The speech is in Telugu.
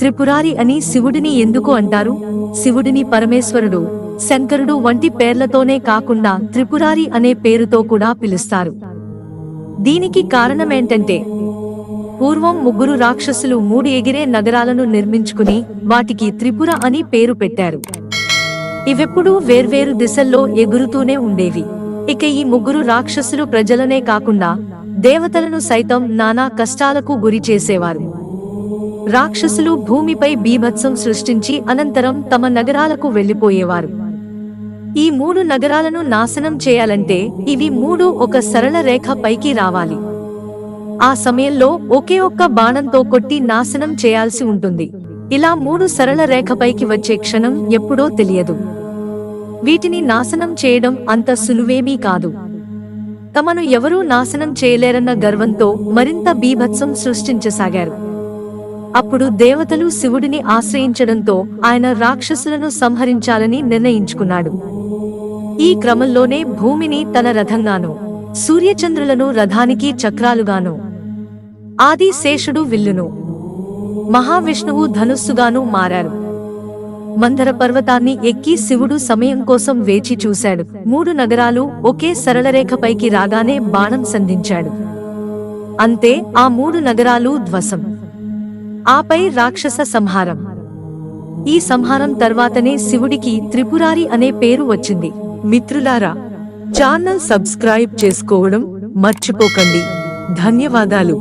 త్రిపురారి అని శివుడిని ఎందుకు అంటారు? శివుడిని పరమేశ్వరుడు, శంకరుడు వంటి పేర్లతోనే కాకుండా త్రిపురారి అనే పేరుతో కూడా పిలుస్తారు. దీనికి కారణమేంటంటే, పూర్వం ముగ్గురు రాక్షసులు 3 ఎగిరే నగరాలను నిర్మించుకుని వాటికి త్రిపుర అని పేరు పెట్టారు. ఇవెప్పుడూ వేర్వేరు దిశల్లో ఎగురుతూనే ఉండేవి. ఇక ఈ ముగ్గురు రాక్షసులు ప్రజలనే కాకుండా దేవతలను సైతం నానా కష్టాలకు గురి చేసేవారు. రాక్షసులు భూమిపై బీభత్సం సృష్టించి అనంతరం తమ నగరాలకు వెళ్లిపోయేవారు. ఈ 3 నగరాలను నాశనం చేయాలంటే ఇవి 3 ఒక సరళ రేఖ పైకి రావాలి. ఆ సమయంలో ఒకే ఒక్క బాణంతో కొట్టి నాశనం చేయాల్సి ఉంటుంది. ఇలా 3 సరళ రేఖపైకి వచ్చే క్షణం ఎప్పుడో తెలియదు. వీటిని నాశనం చేయడం అంత సులువేమీ కాదు. తమను ఎవరూ నాశనం చేయలేరన్న గర్వంతో మరింత బీభత్సం సృష్టించసాగారు. అప్పుడు దేవతలు శివుడిని ఆశ్రయించడంతో ఆయన రాక్షసులను సంహరించాలని నిర్ణయించుకున్నాడు. ఈ క్రమంలోనే భూమిని తన రథంగానూ, సూర్యచంద్రులను రథానికి చక్రాలుగానూ, ఆది శేషుడు విల్లును, మహావిష్ణువు ధనుస్సుగానూ మారారు. మందర పర్వతాన్ని ఎక్కి శివుడు సమయం కోసం వేచి చూశాడు. 3 నగరాలు ఒకే సరళరేఖపైకి రాగానే బాణం సంధించాడు. అంతే, ఆ 3 నగరాలు ధ్వంసం. ఆపై రాక్షస సంహారం. ఈ సంహారం తర్వాతనే శివుడికి త్రిపురారి అనే పేరు వచ్చింది. మిత్రులారా, ఛానల్ సబ్స్క్రైబ్ చేసుకోవడం మర్చిపోకండి. ధన్యవాదాలు.